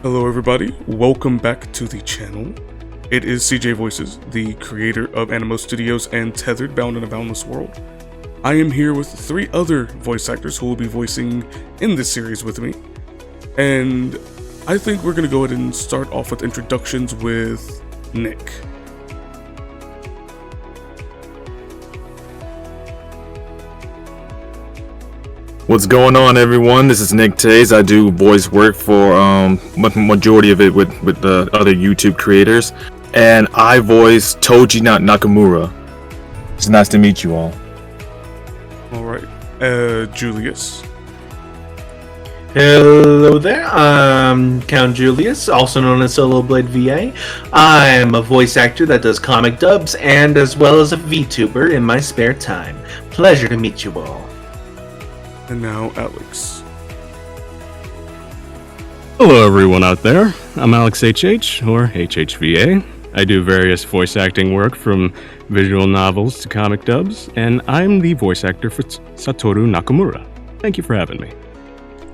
Hello everybody, welcome back to the channel. It is CJ Voices, the creator of ANIMO Studios and Tethered, Bound in a Boundless World. I am here with 3 other voice actors who will be voicing in this series with me. And I think we're going to go ahead and start off with introductions with Nick. What's going on, everyone? This is Nick Taze. I do voice work for majority of it with the other YouTube creators, and I voice Toji Nakamura. It's nice to meet you all. Alright, Julius. Hello there, I'm Count Julius, also known as Solo Blade VA. I'm a voice actor that does comic dubs and as well as a VTuber in my spare time. Pleasure to meet you all. And now Alex. Hello everyone out there, I'm Alex HH, or HHVA. I do various voice acting work from visual novels to comic dubs, and I'm the voice actor for Satoru Nakamura. Thank you for having me.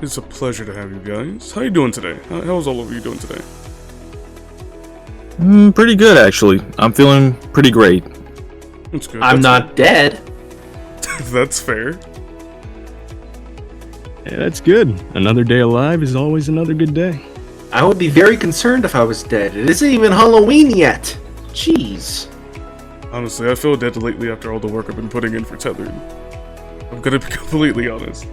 It's a pleasure to have you guys. How you doing today? How's all of you doing today? Pretty good, actually. I'm feeling pretty great. That's good. I'm not dead. That's fair. Hey, that's good. Another day alive is always another good day. I would be very concerned if I was dead. It isn't even Halloween yet. Jeez. Honestly, I feel dead lately after all the work I've been putting in for Tethered. I'm gonna be completely honest.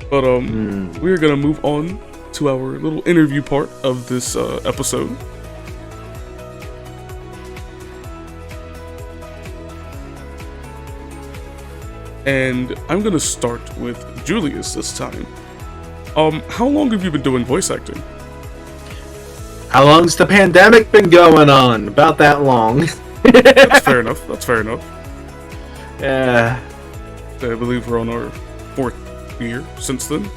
But we're gonna move on to our little interview part of this episode. And I'm gonna start with Julius this time. How long have you been doing voice acting? How long's the pandemic been going on? About that long. That's fair enough. That's fair enough. Yeah. I believe we're on our 4th year since then.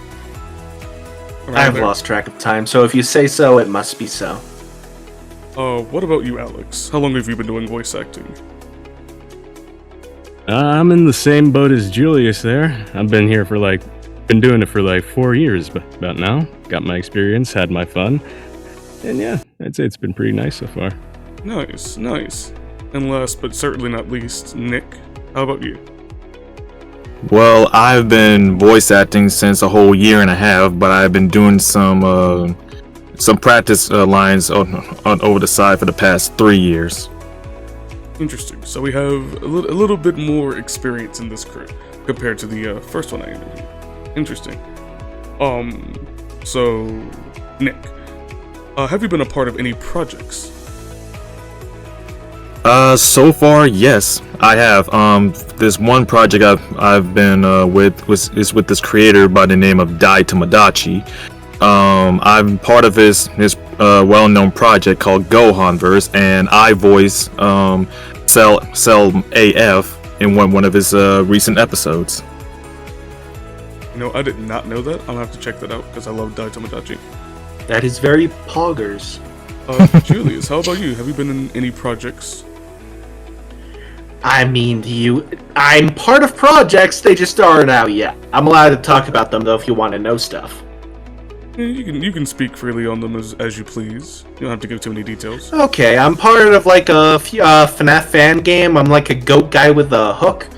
I've lost track of time, so if you say so, it must be so. What about you, Alex? How long have you been doing voice acting? I'm in the same boat as Julius there. I've been doing it for 4 years about now. Got my experience, had my fun, and yeah, I'd say it's been pretty nice so far. Nice, nice. And last but certainly not least, Nick, how about you? Well, I've been voice acting since a whole year and a half, but I've been doing some practice lines over the side for the past 3 years. Interesting. So we have a little bit more experience in this crew compared to the first one I interviewed. Interesting. So Nick, have you been a part of any projects? So far, yes, I have. This one project I've been with is with this creator by the name of Dai Tomodachi. I'm part of his well-known project called Gohanverse, and I voice Cell AF in one of his recent episodes. You know, I did not know that. I'll have to check that out because I love Dai Tomodachi. That is very poggers. Julius, how about you? Have you been in any projects? I mean, I'm part of projects, they just aren't out yet. I'm allowed to talk about them, though, if you want to know stuff. Yeah, you can speak freely on them as you please. You don't have to give too many details. Okay, I'm part of, a FNAF fan game. I'm like a goat guy with a hook.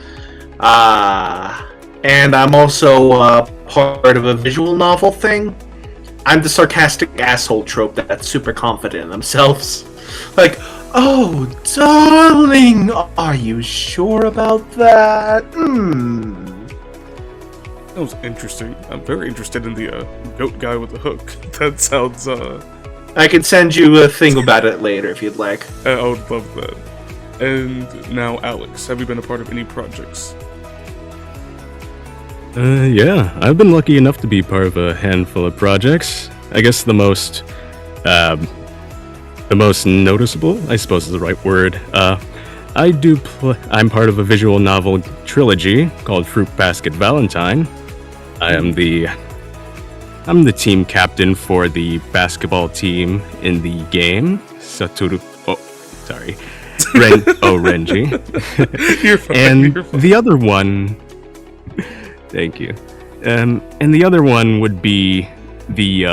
And I'm also part of a visual novel thing. I'm the sarcastic asshole trope that's super confident in themselves. Like, oh, darling, are you sure about that? That was interesting. I'm very interested in the goat guy with the hook. That sounds, I can send you a thing about it later if you'd like. I would love that. And now, Alex, have you been a part of any projects? Yeah, I've been lucky enough to be part of a handful of projects. I guess the most noticeable, I suppose is the right word. I'm part of a visual novel trilogy called Fruit Basket Valentine. I'm the team captain for the basketball team in the game. Renji. You're fine, and you're fine. the other one, thank you. And the other one would be the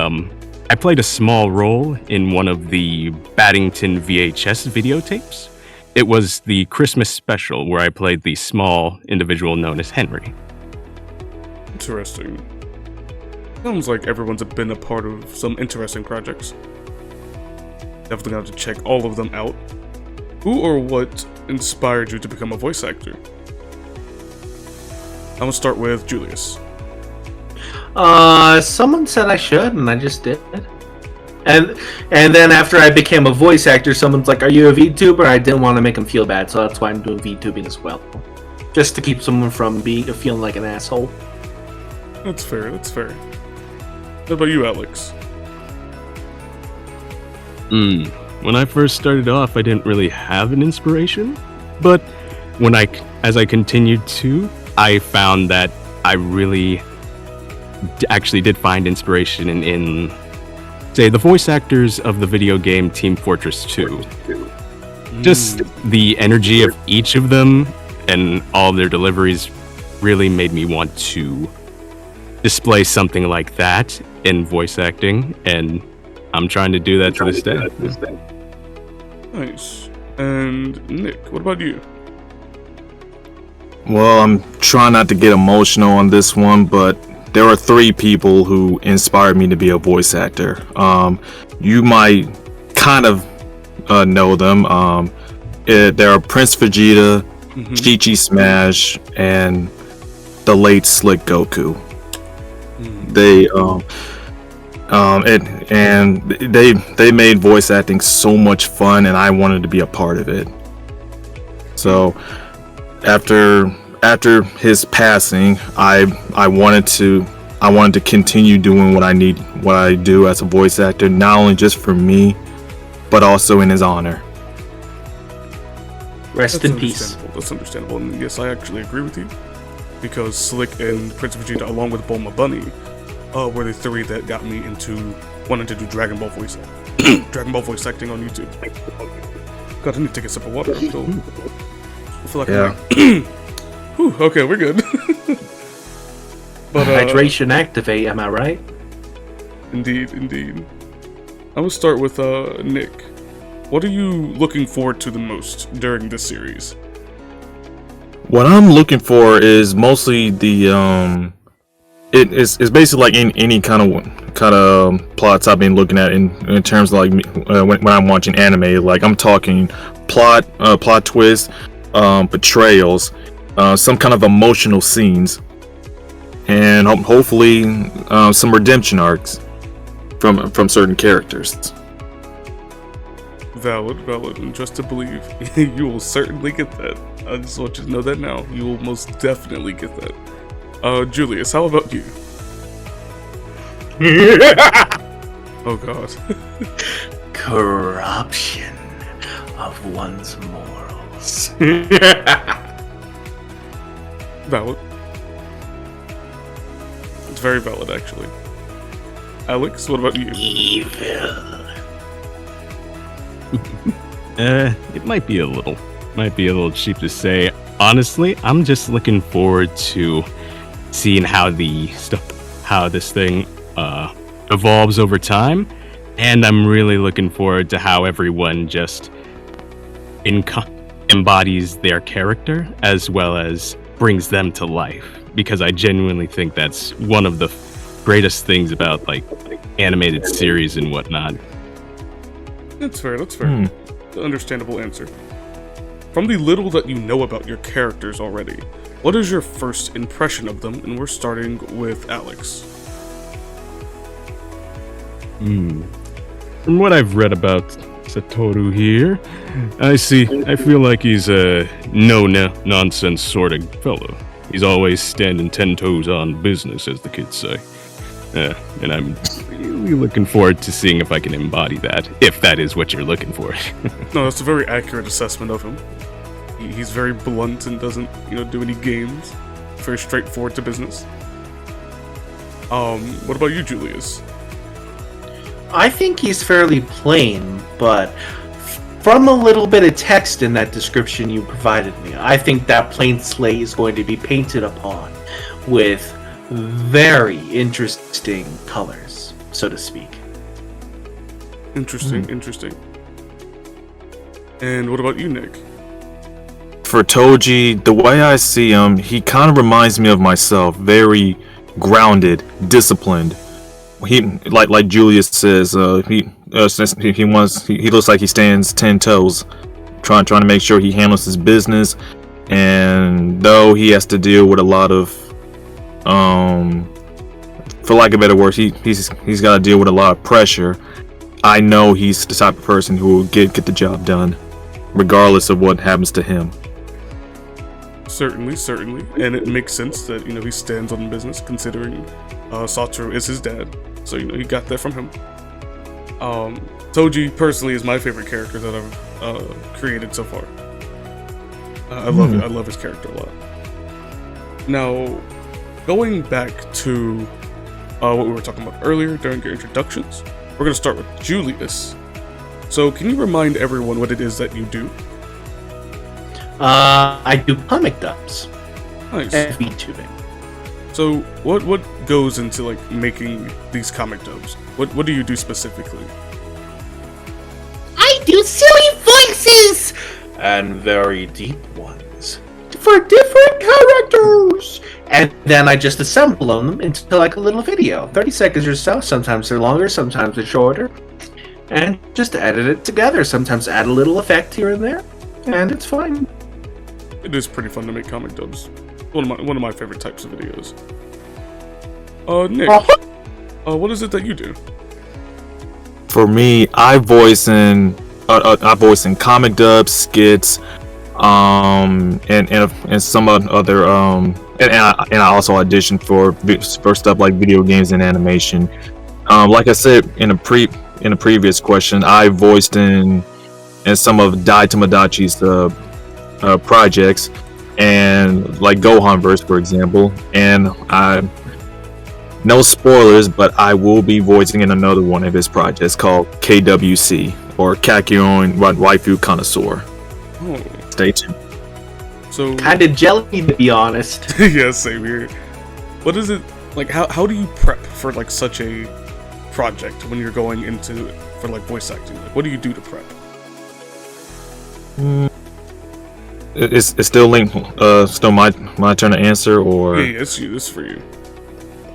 I played a small role in one of the Baddington VHS videotapes. It was the Christmas special where I played the small individual known as Henry. Interesting. Sounds like everyone's been a part of some interesting projects. Definitely got to check all of them out. Who or what inspired you to become a voice actor? I'm gonna start with Julius. Someone said I should, and I just did. And then after I became a voice actor, someone's like, "Are you a VTuber?" I didn't want to make them feel bad, so that's why I'm doing VTubing as well, just to keep someone from feeling like an asshole. That's fair. That's fair. What about you, Alex? When I first started off, I didn't really have an inspiration, but as I continued to, I found that I really actually did find inspiration in say, the voice actors of the video game Team Fortress 2. Just the energy of each of them and all their deliveries really made me want to display something like that in voice acting, and I'm trying to do that to this day. Nice. And Nick, what about you? Well, I'm trying not to get emotional on this one, but there are 3 people who inspired me to be a voice actor. You might kind of know them. There are Prince Vegeta, Chi-Chi Smash, and the late Slick Goku. They they made voice acting so much fun, and I wanted to be a part of it. So after his passing, I wanted to continue doing what I do as a voice actor, not only just for me, but also in his honor. Rest in peace. That's understandable, and yes, I actually agree with you, because Slick and Prince Vegeta, along with Bulma Bunny, were the 3 that got me into wanting to do Dragon Ball voice acting on YouTube. God, I need to take a sip of water. I feel like Whew, okay, we're good. But hydration activate, am I right? Indeed. I'm gonna start with Nick. What are you looking forward to the most during this series? What I'm looking for is mostly the it's basically like in any kind of plots I've been looking at in terms of like when I'm watching anime. Like I'm talking plot twists, betrayals, some kind of emotional scenes, and hopefully some redemption arcs from certain characters. Valid, and just to believe, you will certainly get that. I just want you to know that now. You will most definitely get that. Julius, how about you? Oh god. Corruption of one's morals. Valid. It's very valid, actually. Alex, what about you? Evil. It might be a little cheap to say. Honestly, I'm just looking forward to seeing how this thing evolves over time, and I'm really looking forward to how everyone just embodies their character as well as brings them to life, because I genuinely think that's one of the greatest things about like animated series and whatnot. That's fair. Understandable answer. From the little that you know about your characters already, what is your first impression of them? And we're starting with Alex. From what I've read about Satoru here, I feel like he's a no-nonsense sort of fellow. He's always standing 10 toes on business, as the kids say. And I'm really looking forward to seeing if I can embody that, if that is what you're looking for. No, that's a very accurate assessment of him. He's very blunt and doesn't, do any games. Very straightforward to business. What about you, Julius? I think he's fairly plain, but from a little bit of text in that description you provided me, I think that plain slate is going to be painted upon with very interesting colors, so to speak. Interesting, interesting. And what about you, Nick? For Toji, the way I see him, he kind of reminds me of myself. Very grounded, disciplined. He like Julius says. He looks like he stands 10 toes, trying to make sure he handles his business. And though he has to deal with a lot of, for lack of better words, he's got to deal with a lot of pressure. I know he's the type of person who will get the job done, regardless of what happens to him. Certainly, and it makes sense that he stands on business, considering Satoru is his dad, so he got that from him. Toji personally is my favorite character that I've created so far. I love it. I love his character a lot. Now, going back to what we were talking about earlier during your introductions, we're gonna start with Julius. So, can you remind everyone what it is that you do? I do comic dubs. Nice. And VTubing. So, what goes into like making these comic dubs? What do you do specifically? I do silly voices! And very deep ones. For different characters! And then I just assemble them into like a little video. 30 seconds or so. Sometimes they're longer, sometimes they're shorter. And just edit it together. Sometimes add a little effect here and there. And it's fine. It is pretty fun to make comic dubs. One of my favorite types of videos. Nick, what is it that you do? For me, I voice in comic dubs, skits, and some other and I also audition for stuff like video games and animation. Like I said in a previous question, I voiced in some of Dai Tamadachi's projects, and like Gohanverse, for example. And no spoilers, but I will be voicing in another one of his projects called KWC, or Kakyoin Waifu Connoisseur. Oh. Stay tuned. So Kinda jelly, to be honest. yeah, same here. What is it like? How do you prep for like such a project when you're going into for like voice acting? Like, what do you do to prep? It's still linked. Still my turn to answer, or Yeah, it's you. This is for you.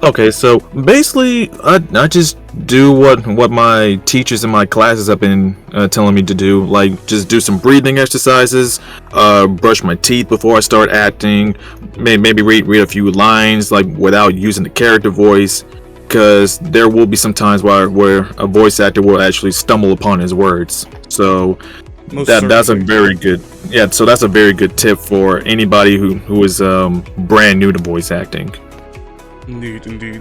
okay. So basically, I just do what my teachers in my classes have been telling me to do. Like, just do some breathing exercises, brush my teeth before I start acting, maybe read a few lines like without using the character voice, because there will be some times where a voice actor will actually stumble upon his words. So that's a very good So that's a very good tip for anybody who is brand new to voice acting. Indeed.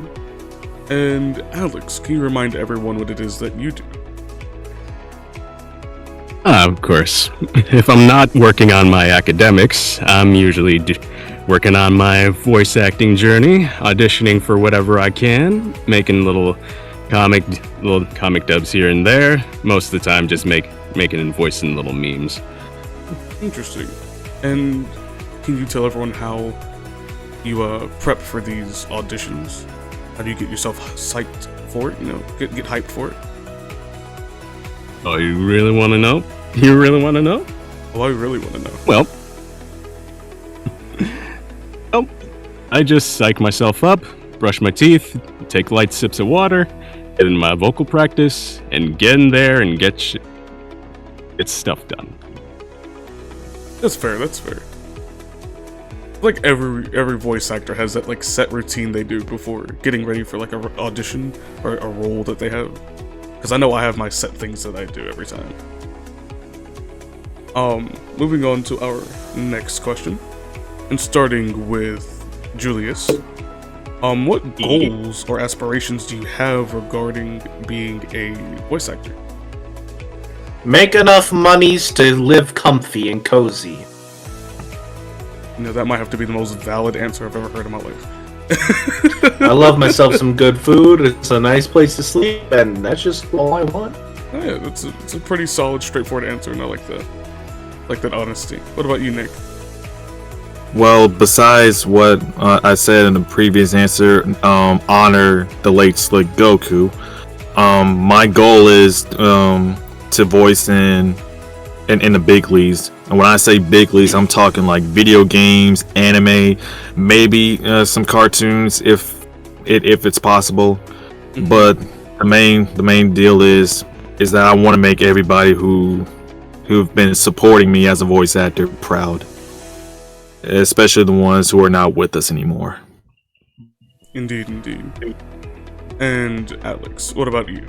And Alex, can you remind everyone what it is that you do? Of course. If I'm not working on my academics, I'm usually working on my voice acting journey, auditioning for whatever I can, making little comic dubs here and there. Most of the time, just making and voicing little memes. Interesting. And can you tell everyone how you prep for these auditions? How do you get yourself psyched for it? Get hyped for it? Oh, you really want to know? You really want to know? Well, I really want to know. Well, I just psych myself up, brush my teeth, take light sips of water, get in my vocal practice, and get in there and get stuff done. That's fair. Like every voice actor has that like set routine they do before getting ready for like a audition or a role that they have. Because I know I have my set things that I do every time. Moving on to our next question, and starting with Julius. What goals or aspirations do you have regarding being a voice actor? Make enough monies to live comfy and cozy. That might have to be the most valid answer I've ever heard in my life. I love myself some good food, it's a nice place to sleep, and that's just all I want. Oh yeah, it's a pretty solid, straightforward answer, and I like that. Like that honesty. What about you, Nick? Well, besides what I said in the previous answer, honor the late Slick Goku. My goal is to voice in the big leagues. And when I say big leagues, I'm talking like video games, anime, maybe some cartoons if it's possible. Mhm. But the main deal is that I want to make everybody who've been supporting me as a voice actor proud, especially the ones who are not with us anymore. Indeed, indeed. And Alex, what about you?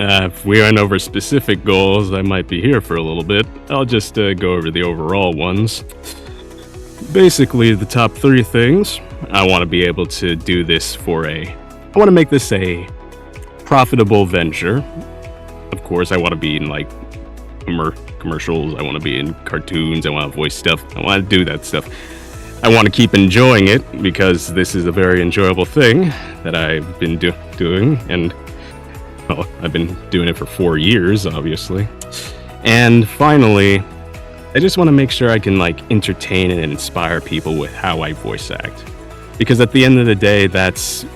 If we went over specific goals, I might be here for a little bit. I'll just go over the overall ones. Basically, the top 3 things. I want to be able to do this I want to make this a profitable venture. Of course, I want to be in like commercials. I want to be in cartoons. I want to voice stuff. I want to do that stuff. I want to keep enjoying it because this is a very enjoyable thing that I've been doing, and well, I've been doing it for 4 years, obviously. And finally, I just want to make sure I can like entertain and inspire people with how I voice act, because at the end of the day, that's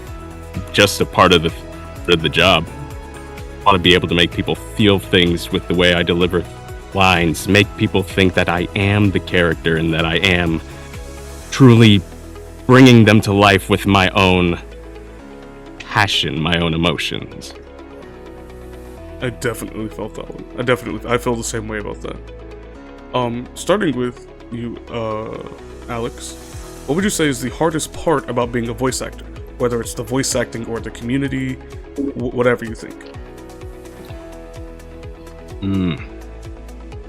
just a part of the job. I want to be able to make people feel things with the way I deliver lines, make people think that I am the character and that I am truly bringing them to life with my own passion, my own emotions. I definitely felt that one. I feel the same way about that. Starting with you, Alex, what would you say is the hardest part about being a voice actor? Whether it's the voice acting or the community, whatever you think.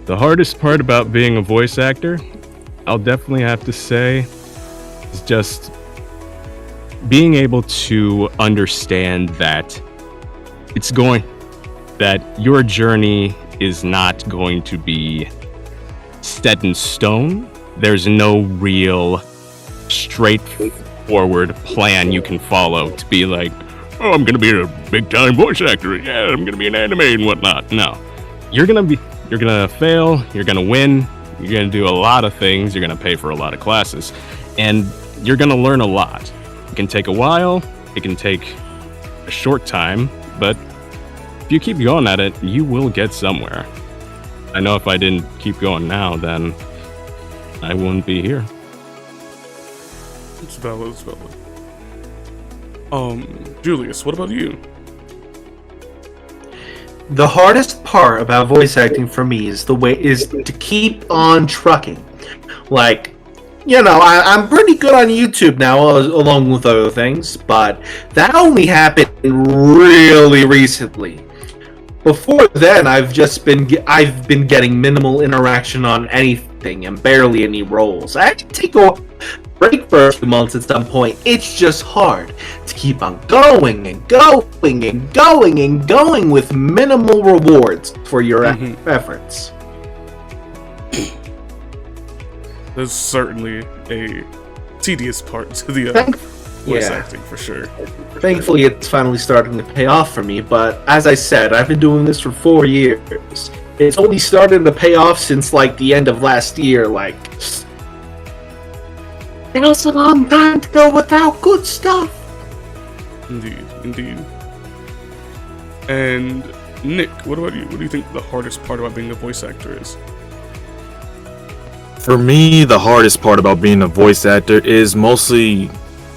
The hardest part about being a voice actor, I'll definitely have to say, is just being able to understand that that your journey is not going to be set in stone. There's no real straightforward plan you can follow to be like, oh, I'm gonna be a big time voice actor. Yeah, I'm gonna be an anime and whatnot. No, you're gonna fail. You're gonna win. You're gonna do a lot of things. You're gonna pay for a lot of classes, and you're gonna learn a lot. It can take a while. It can take a short time, but if you keep going at it, you will get somewhere. I know if I didn't keep going now, then I wouldn't be here. It's valid. Julius, what about you? The hardest part about voice acting for me is to keep on trucking. Like, I'm pretty good on YouTube now, along with other things, but that only happened really recently. Before then, I've been getting minimal interaction on anything and barely any roles. I had to take a break for a few months at some point. It's just hard to keep on going and going and going and going with minimal rewards for your efforts. There's certainly a tedious part to the voice acting, for sure. Thankfully, it's finally starting to pay off for me, but as I said, I've been doing this for 4 years. It's only started to pay off since, like, the end of last year, like... It was a long time to go without good stuff! Indeed. And, Nick, what about you? What do you think the hardest part about being a voice actor is? For me, the hardest part about being a voice actor is mostly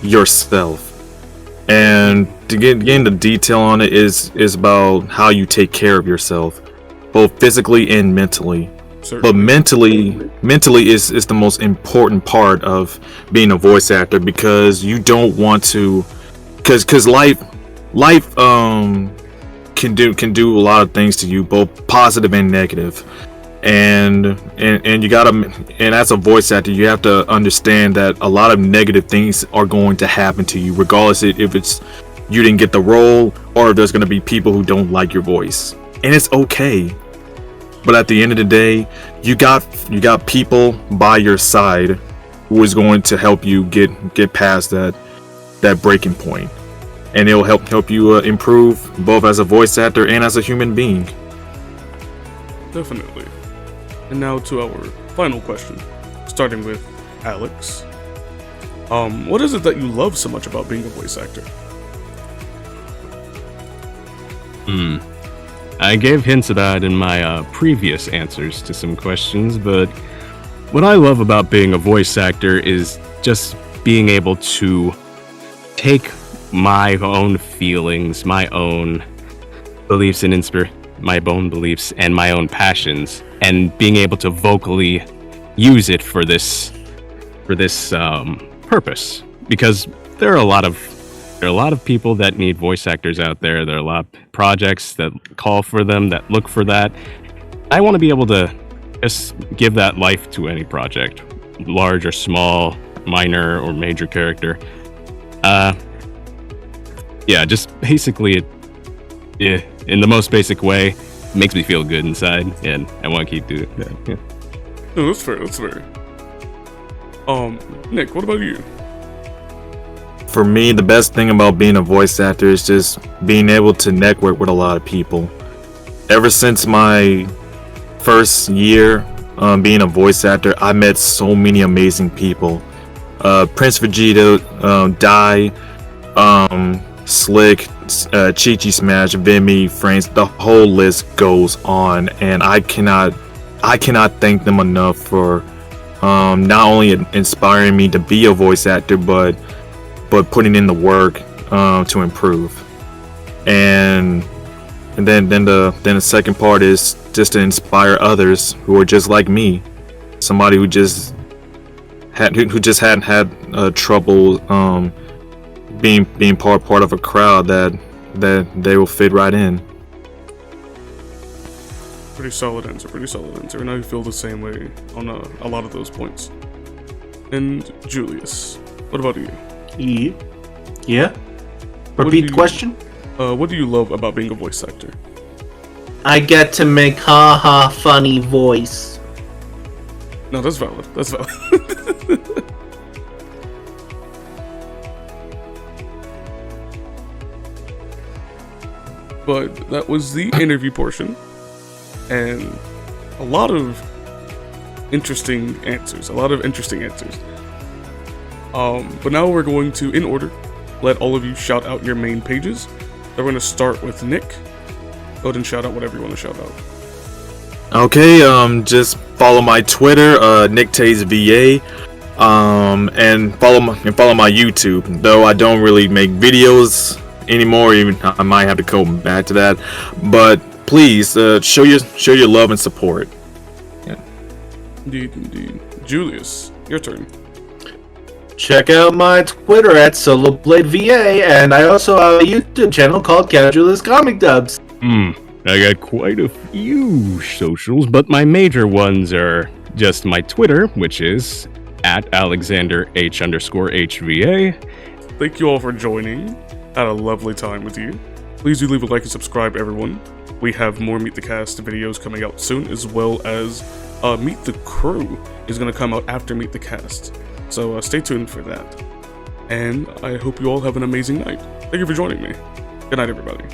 yourself. And to get into detail on it is about how you take care of yourself, both physically and mentally. Certainly. But mentally is the most important part of being a voice actor, because you don't want to, because life can do a lot of things to you, both positive and negative. And you gotta, and as a voice actor, you have to understand that a lot of negative things are going to happen to you, regardless if it's you didn't get the role or if there's going to be people who don't like your voice, and it's okay. But at the end of the day, you got people by your side who is going to help you get past that breaking point, and it'll help you improve both as a voice actor and as a human being. Definitely. And now to our final question, starting with Alex. What is it that you love so much about being a voice actor? I gave hints about it in my previous answers to some questions, but what I love about being a voice actor is just being able to take my own feelings, my own beliefs and my own beliefs and my own passions, and being able to vocally use it for this purpose. Because there are a lot of people that need voice actors out there. There are a lot of projects that call for them, that look for that. I want to be able to just give that life to any project, large or small, minor or major character. Just basically, in the most basic way, it makes me feel good inside, and I want to keep doing that. Yeah. No, that's fair. That's fair. Nick, what about you? For me, the best thing about being a voice actor is just being able to network with a lot of people. Ever since my first year being a voice actor, I met so many amazing people. Prince Vegeta, Dai, Slick, Chi-Chi Smash, Vimy, Frames, the whole list goes on, and I cannot thank them enough for not only inspiring me to be a voice actor, but putting in the work to improve. And then the second part is just to inspire others who are just like me, somebody who just hadn't had trouble being part of a crowd that they will fit right in. Pretty solid answer, and I feel the same way on a lot of those points. And Julius, what about you? Yeah? Repeat the question? What do you love about being a voice actor? I get to make ha-ha funny voice. No, that's valid. But that was the interview portion, and a lot of interesting answers. But now we're going to, in order, let all of you shout out your main pages. We're going to start with Nick. Go ahead and shout out whatever you want to shout out. Okay, just follow my Twitter, NickTaysVA, and follow my YouTube. Though I don't really make videos anymore, even I might have to go back to that. But please, show your love and support. Yeah. Indeed. Julius, your turn. Check out my Twitter at SoloBladeVA, and I also have a YouTube channel called Julius Comic Dubs. I got quite a few socials, but my major ones are just my Twitter, which is at AlexanderH_HVA. Thank you all for joining. Had a lovely time with you. Please do leave a like and subscribe, everyone. We have more Meet the Cast videos coming out soon, as well as Meet the Crew is going to come out after Meet the Cast. So stay tuned for that. And I hope you all have an amazing night. Thank you for joining me. Good night, everybody.